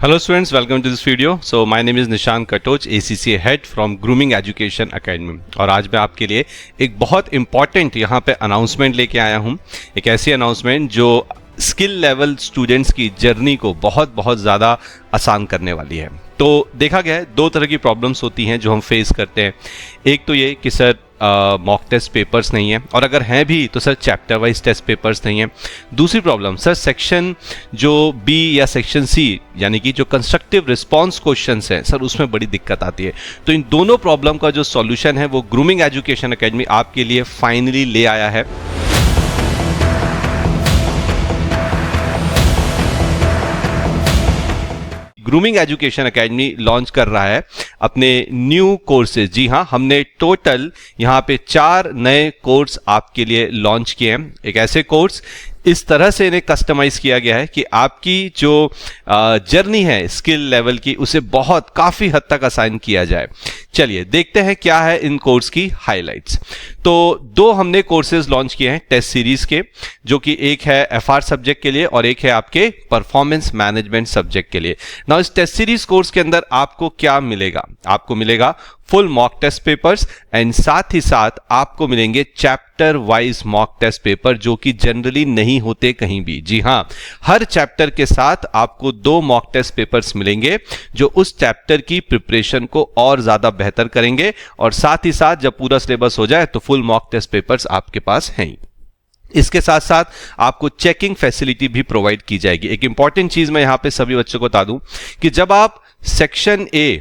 Hello students, welcome to this video. So my name is Nishan Katoch, ACCA Head from Grooming Education Academy. और आज मैं आपके लिए एक बहुत इम्पॉर्टेंट यहाँ पे अनाउंसमेंट लेके आया हूँ। एक ऐसी अनाउंसमेंट जो स्किल लेवल स्टूडेंट्स की जर्नी को बहुत ज़्यादा आसान करने वाली है। तो देखा गया है दो तरह की प्रॉब्लम्स होती हैं जो हम फेस करते हैं। एक तो ये कि सर मॉक टेस्ट पेपर्स नहीं है, और अगर हैं भी तो sir chapter wise test papers नहीं है। दूसरी प्रॉब्लम सर सेक्शन जो बी या सेक्शन सी यानी कि जो कंस्ट्रक्टिव रिस्पांस क्वेश्चंस हैं सर उसमें बड़ी दिक्कत आती है। तो इन दोनों प्रॉब्लम का जो सॉल्यूशन है वो ग्रूमिंग एजुकेशन एकेडमी आपके लिए फाइनली ले आया है। ग्रूमिंग एजुकेशन एकेडमी लॉन्च कर रहा है अपने न्यू कोर्सेज। जी हाँ, हमने टोटल यहाँ पे 4 नए कोर्स आपके लिए लॉन्च किए हैं। एक ऐसे कोर्स इस तरह से इन्हें कस्टमाइज किया गया है कि आपकी जो जर्नी है स्किल लेवल की उसे काफ़ी हद तक आसान किया जाए। चलिए देखते हैं क्या है इन कोर्स की हाइलाइट्स। तो 2 हमने कोर्सेज लॉन्च किए हैं टेस्ट सीरीज के, जो कि एक है एफआर सब्जेक्ट के लिए और एक है आपके परफॉर्मेंस मैनेजमेंट सब्जेक्ट के लिए। नाउ इस टेस्ट सीरीज कोर्स के अंदर आपको क्या मिलेगा? आपको मिलेगा full mock test papers and साथ ही साथ आपको मिलेंगे chapter wise mock test paper जो कि जनरली नहीं होते कहीं भी। जी हाँ, हर चैप्टर के साथ आपको 2 मॉक टेस्ट पेपर्स मिलेंगे जो उस चैप्टर की प्रिपरेशन को और ज्यादा बेहतर करेंगे, और साथ ही साथ जब पूरा सिलेबस हो जाए तो फुल मॉक टेस्ट पेपर्स आपके पास हैं। इसके साथ साथ आपको चेकिंग फैसिलिटी भी प्रोवाइड की जाएगी। एक इंपॉर्टेंट चीज मैं यहां पे सभी बच्चों को बता दूं कि जब आप सेक्शन ए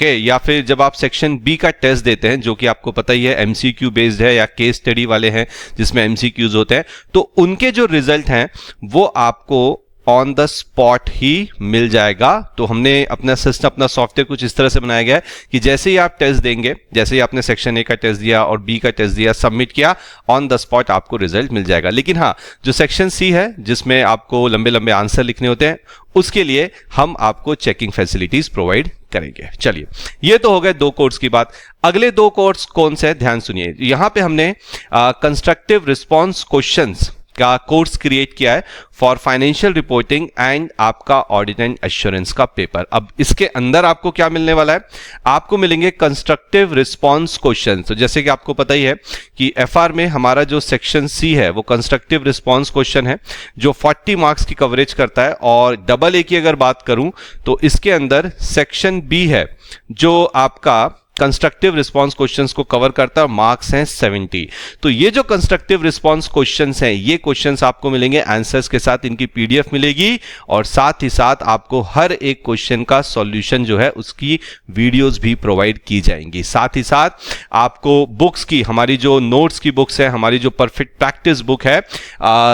या फिर जब आप सेक्शन बी का टेस्ट देते हैं, जो कि आपको पता ही है एमसीक्यू बेस्ड है या केस स्टडी वाले हैं जिसमें एमसीक्यूज होते हैं, तो उनके जो रिजल्ट हैं वो आपको ऑन द स्पॉट ही मिल जाएगा। तो हमने अपना सिस्टम, अपना सॉफ्टवेयर कुछ इस तरह से बनाया गया है कि जैसे ही आप टेस्ट देंगे, जैसे ही आपने सेक्शन ए का टेस्ट दिया और बी का टेस्ट दिया, सबमिट किया, ऑन द स्पॉट आपको रिजल्ट मिल जाएगा। लेकिन हाँ, जो सेक्शन सी है जिसमें आपको लंबे लंबे आंसर लिखने होते हैं, उसके लिए हम आपको चेकिंग फैसिलिटीज प्रोवाइड करेंगे। चलिए, ये तो हो गए 2 कोर्स की बात। अगले 2 कोर्स कौन से हैं? ध्यान सुनिए। यहां पे हमने कंस्ट्रक्टिव रिस्पांस क्वेश्चंस का कोर्स क्रिएट किया है फॉर फाइनेंशियल रिपोर्टिंग एंड आपका ऑडिट एंड एश्योरेंस का पेपर। अब इसके अंदर आपको क्या मिलने वाला है? आपको मिलेंगे कंस्ट्रक्टिव रिस्पांस क्वेश्चन। तो जैसे कि आपको पता ही है कि एफआर में हमारा जो सेक्शन सी है वो कंस्ट्रक्टिव रिस्पांस क्वेश्चन है जो 40 मार्क्स की कवरेज करता है, और डबल ए की अगर बात करूं तो इसके अंदर सेक्शन बी है जो आपका कंस्ट्रक्टिव रिस्पांस क्वेश्चंस को कवर करता है, मार्क्स हैं 70। तो ये जो कंस्ट्रक्टिव रिस्पांस क्वेश्चंस हैं, ये क्वेश्चंस आपको मिलेंगे आंसर्स के साथ, इनकी पीडीएफ मिलेगी, और साथ ही साथ आपको हर एक क्वेश्चन का सॉल्यूशन जो है उसकी वीडियोस भी प्रोवाइड की जाएंगी। साथ ही साथ आपको बुक्स की, हमारी जो नोट्स की बुक्स है, हमारी जो परफेक्ट प्रैक्टिस बुक है,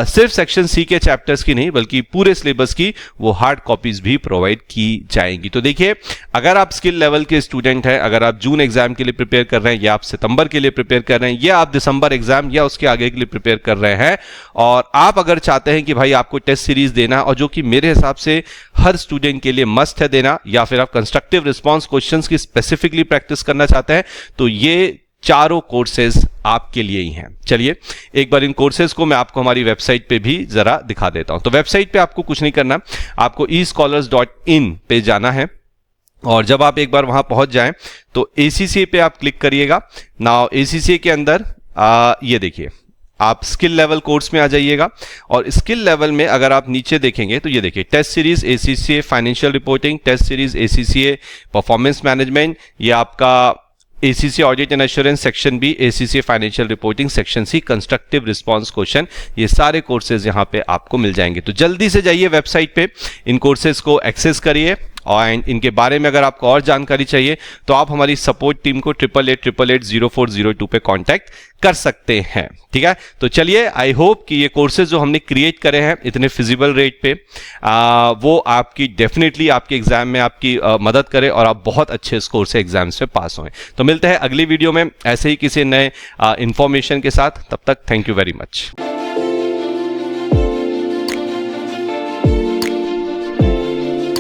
सिर्फ सेक्शन सी के चैप्टर्स की नहीं बल्कि पूरे सिलेबस की, वो हार्ड कॉपीज भी प्रोवाइड की जाएंगी। तो देखिए, अगर आप स्किल लेवल के स्टूडेंट हैं, अगर आप जून एग्जाम के लिए प्रिपेयर कर रहे हैं, या आप सितंबर के लिए प्रिपेयर कर रहे हैं, या आप दिसंबर एग्जाम या उसके आगे के लिए प्रिपेयर कर रहे हैं, और आप अगर चाहते हैं कि भाई आपको टेस्ट सीरीज देना, और जो कि मेरे हिसाब से हर स्टूडेंट के लिए मस्ट है देना, या फिर आप कंस्ट्रक्टिव रिस्पांस क्वेश्चंस की स्पेसिफिकली प्रैक्टिस करना चाहते हैं, तो ये चारों कोर्सेज आपके लिए ही हैं। चलिए, एक बार इन कोर्सेज को मैं आपको हमारी वेबसाइट पे भी जरा दिखा देता हूं। तो वेबसाइट पे आपको कुछ नहीं करना, आपको escholars.in पे जाना है, और जब आप एक बार वहां पहुंच जाएं तो ACCA पे आप क्लिक करिएगा। नाउ ACCA के अंदर ये देखिए, आप स्किल लेवल कोर्स में आ जाइएगा, और स्किल लेवल में अगर आप नीचे देखेंगे तो ये देखिए, test series ACCA financial reporting, test series ACCA performance management, ये आपका ACCA audit and assurance section B, ACCA financial reporting section C, constructive response question, ये सारे कोर्सेज यहां पे आपको मिल जाएंगे। तो जल्दी से जाइए वेबसाइट पे, इन कोर्सेज को एक्सेस करिए, और इनके बारे में अगर आपको और जानकारी चाहिए तो आप हमारी सपोर्ट टीम को 8888080402 पे कांटेक्ट कर सकते हैं। ठीक है, तो चलिए, आई होप कि ये कोर्सेज जो हमने क्रिएट करे हैं इतने फिजिबल रेट पे, वो आपकी डेफिनेटली आपके एग्जाम में आपकी मदद करे और आप बहुत अच्छे स्कोर से एग्जाम्स में पास हों। तो मिलते हैं अगली वीडियो में ऐसे ही किसी नए इंफॉर्मेशन के साथ। तब तक थैंक यू वेरी मच।